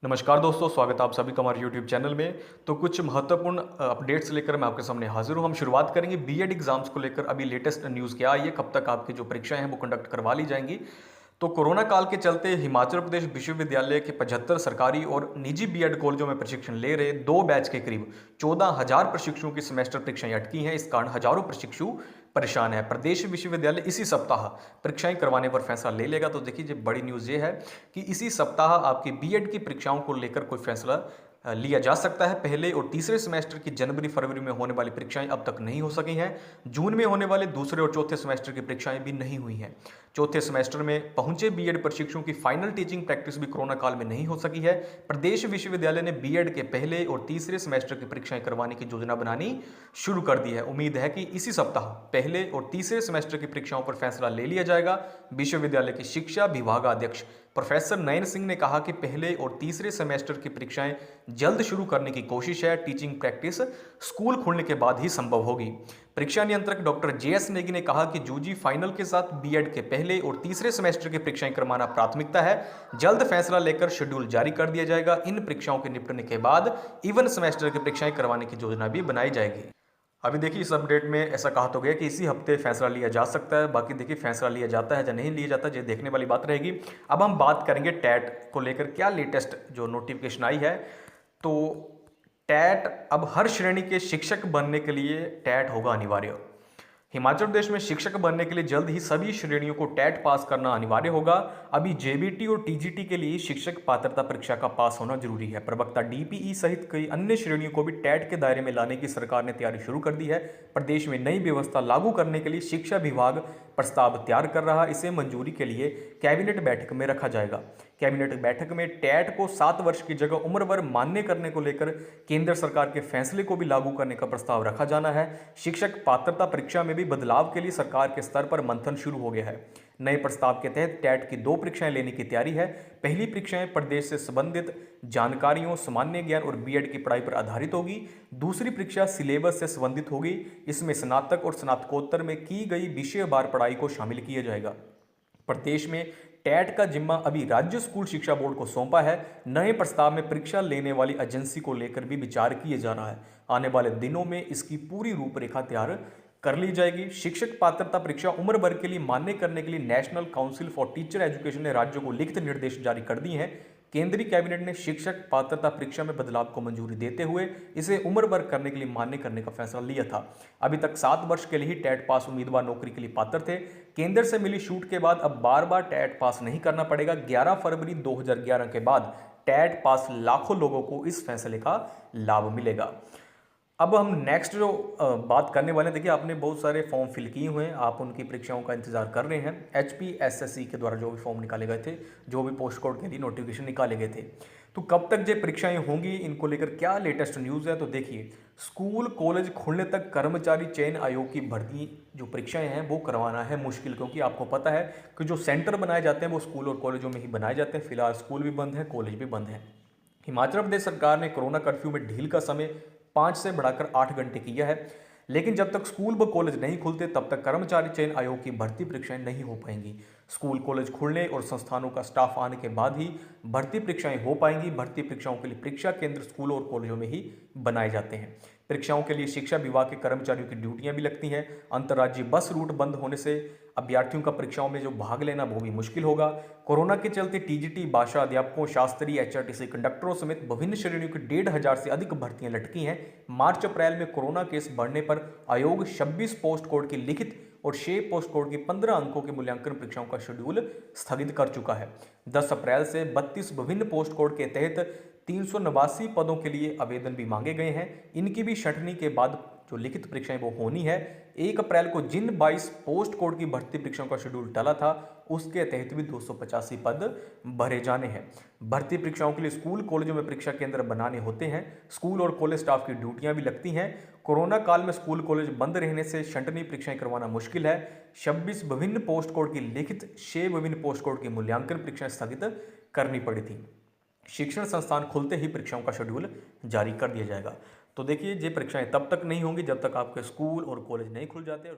नमस्कार दोस्तों, स्वागत है आप सभी का हमारे यूट्यूब चैनल में। तो कुछ महत्वपूर्ण अपडेट्स लेकर मैं आपके सामने हाजिर हूँ। हम शुरुआत करेंगे बीएड एग्जाम्स को लेकर। अभी लेटेस्ट न्यूज़ क्या आई है, कब तक आपकी जो परीक्षाएं हैं वो कंडक्ट करवा ली जाएंगी। तो कोरोना काल के चलते हिमाचल प्रदेश विश्वविद्यालय के 75 सरकारी और निजी बीएड कॉलेजों में प्रशिक्षण ले रहे दो बैच के करीब 14,000 प्रशिक्षुओं की सेमेस्टर परीक्षाएं अटकी हैं। इस कारण हजारों प्रशिक्षु परेशान है। प्रदेश विश्वविद्यालय इसी सप्ताह परीक्षाएं करवाने पर फैसला ले लेगा। तो देखिए, जो बड़ी न्यूज़ ये है कि इसी सप्ताह आपकी बीएड की परीक्षाओं को लेकर कोई फैसला लिया जा सकता है। पहले और तीसरे सेमेस्टर की जनवरी फरवरी में होने वाली परीक्षाएं अब तक नहीं हो सकी हैं। जून में होने वाले दूसरे और चौथे सेमेस्टर की परीक्षाएं भी नहीं हुई हैं। चौथे सेमेस्टर में पहुंचे बीएड प्रशिक्षुओं की फाइनल टीचिंग प्रैक्टिस भी कोरोना काल में नहीं हो सकी है। प्रदेश विश्वविद्यालय ने बीएड के पहले और तीसरे सेमेस्टर की परीक्षाएं करवाने की योजना बनानी शुरू कर दी है। उम्मीद है कि इसी सप्ताह पहले और तीसरे सेमेस्टर की परीक्षाओं पर फैसला ले लिया जाएगा। विश्वविद्यालय के शिक्षा विभागाध्यक्ष प्रोफेसर नयन सिंह ने कहा कि पहले और तीसरे सेमेस्टर की परीक्षाएं जल्द शुरू करने की कोशिश है। टीचिंग प्रैक्टिस स्कूल खुलने के बाद ही संभव होगी। परीक्षा नियंत्रक डॉक्टर जेएस नेगी ने कहा कि यूजी फाइनल के साथ बीएड के पहले और तीसरे सेमेस्टर की परीक्षाएं करवाना प्राथमिकता है। जल्द फैसला लेकर शेड्यूल जारी कर दिया जाएगा। इन परीक्षाओं के निपटने के बाद इवन सेमेस्टर की परीक्षाएं करवाने की योजना भी बनाई जाएगी। अभी देखिए, इस अपडेट में ऐसा कहा तो गया कि इसी हफ्ते फैसला लिया जा सकता है। बाकी देखिए, फैसला लिया जाता है या नहीं लिया जाता, ये देखने वाली बात रहेगी। अब हम बात करेंगे टैट को लेकर क्या लेटेस्ट जो नोटिफिकेशन आई है। तो टैट अब हर श्रेणी के शिक्षक बनने के लिए टैट होगा अनिवार्य। हिमाचल प्रदेश में शिक्षक बनने के लिए जल्द ही सभी श्रेणियों को टैट पास करना अनिवार्य होगा। अभी जेबीटी और टीजीटी के लिए शिक्षक पात्रता परीक्षा का पास होना जरूरी है। प्रवक्ता डीपीई सहित कई अन्य श्रेणियों को भी टैट के दायरे में लाने की सरकार ने तैयारी शुरू कर दी है। प्रदेश में नई व्यवस्था लागू करने के लिए शिक्षा विभाग प्रस्ताव तैयार कर रहा है। इसे मंजूरी के लिए कैबिनेट बैठक में रखा जाएगा। कैबिनेट बैठक में टैट को 7 वर्ष की जगह उम्र भर मान्य करने को लेकर केंद्र सरकार के फैसले को भी लागू करने का प्रस्ताव रखा जाना है। शिक्षक पात्रता परीक्षा में भी बदलाव के लिए सरकार के स्तर पर मंथन शुरू हो गया है। नए प्रस्ताव के तहत टैट की 2 परीक्षाएं लेने की तैयारी है। पहली परीक्षाएं प्रदेश से संबंधित जानकारियों, सामान्य ज्ञान और बीएड की पढ़ाई पर आधारित होगी। दूसरी परीक्षा सिलेबस से संबंधित होगी। इसमें स्नातक और स्नातकोत्तर में की गई विषयवार पढ़ाई को शामिल किया जाएगा। प्रदेश में टैट का जिम्मा अभी राज्य स्कूल शिक्षा बोर्ड को सौंपा है। नए प्रस्ताव में परीक्षा लेने वाली एजेंसी को लेकर भी विचार किया जा रहा है। आने वाले दिनों में इसकी पूरी रूपरेखा तैयार कर ली जाएगी। शिक्षक पात्रता परीक्षा उम्र भर के लिए मान्य करने के लिए national council for teacher education ने राज्यों को लिखित निर्देश जारी कर दिए हैं। केंद्रीय कैबिनेट ने शिक्षक पात्रता परीक्षा में बदलाव को मंजूरी देते हुए इसे उम्र भर करने के लिए मान्य करने का फैसला लिया था। अभी तक 7 वर्ष के लिए ही टैट पास उम्मीदवार नौकरी के लिए पात्र थे। केंद्र से मिली छूट के बाद अब बार बार टैट पास नहीं करना पड़ेगा। 11 फरवरी 2011 के बाद टैट पास लाखों लोगों को इस फैसले का लाभ मिलेगा। अब हम नेक्स्ट जो बात करने वाले हैं, देखिए आपने बहुत सारे फॉर्म फिल किए हुए हैं, आप उनकी परीक्षाओं का इंतजार कर रहे हैं। एचपीएसएससी के द्वारा जो भी फॉर्म निकाले गए थे, जो भी पोस्ट कोड के लिए नोटिफिकेशन निकाले गए थे, तो कब तक ये परीक्षाएं होंगी, इनको लेकर क्या लेटेस्ट न्यूज़ है। तो देखिए, स्कूल कॉलेज खुलने तक कर्मचारी चयन आयोग की भर्ती जो परीक्षाएं हैं वो करवाना है मुश्किल, क्योंकि आपको पता है कि जो सेंटर बनाए जाते हैं वो स्कूल और कॉलेजों में ही बनाए जाते हैं। फिलहाल स्कूल भी बंद है, कॉलेज भी बंद है। हिमाचल प्रदेश सरकार ने कोरोना कर्फ्यू में ढील का समय 5 से बढ़ाकर 8 घंटे किया है। लेकिन जब तक स्कूल व कॉलेज नहीं खुलते तब तक कर्मचारी चयन आयोग की भर्ती परीक्षाएं नहीं हो पाएंगी। स्कूल कॉलेज खुलने और संस्थानों का स्टाफ आने के बाद ही भर्ती परीक्षाएं हो पाएंगी। भर्ती परीक्षाओं के लिए परीक्षा केंद्र स्कूलों और कॉलेजों में ही बनाए जाते हैं। परीक्षाओं के लिए शिक्षा विभाग के कर्मचारियों की ड्यूटियां भी लगती हैं। अंतर्राज्यीय बस रूट बंद होने से अभ्यर्थियों का परीक्षाओं में जो भाग लेना वो भी मुश्किल होगा। कोरोना के चलते टीजीटी, भाषा अध्यापकों, शास्त्री, एचआरटीसी कंडक्टरों समेत विभिन्न श्रेणियों की 1,500 से अधिक भर्तियां लटकी हैं। मार्च अप्रैल में कोरोना केस बढ़ने पर आयोग 26 पोस्ट कोड की लिखित और 6 पोस्ट कोड की 15 अंकों के मूल्यांकन परीक्षाओं का शेड्यूल स्थगित कर चुका है। 10 अप्रैल से 32 विभिन्न पोस्ट कोड के तहत 389 पदों के लिए आवेदन भी मांगे गए हैं। इनकी भी छंटनी के बाद जो लिखित परीक्षाएं वो होनी है। 1 अप्रैल को जिन 22 पोस्ट कोड की भर्ती परीक्षाओं का शेड्यूल टला था उसके तहत भी 285 पद भरे जाने हैं। भर्ती परीक्षाओं के लिए स्कूल कॉलेजों में परीक्षा केंद्र बनाने होते हैं। स्कूल और कॉलेज स्टाफ की ड्यूटियां भी लगती हैं। कोरोना काल में स्कूल कॉलेज बंद रहने से छंटनी परीक्षाएं करवाना मुश्किल है। 26 विभिन्न पोस्ट कोड की लिखित, 6 विभिन्न पोस्ट कोड की मूल्यांकन परीक्षाएं स्थगित करनी पड़ी थी। शिक्षण संस्थान खुलते ही परीक्षाओं का शेड्यूल जारी कर दिया जाएगा। तो देखिए, ये परीक्षाएं तब तक नहीं होंगी जब तक आपके स्कूल और कॉलेज नहीं खुल जाते और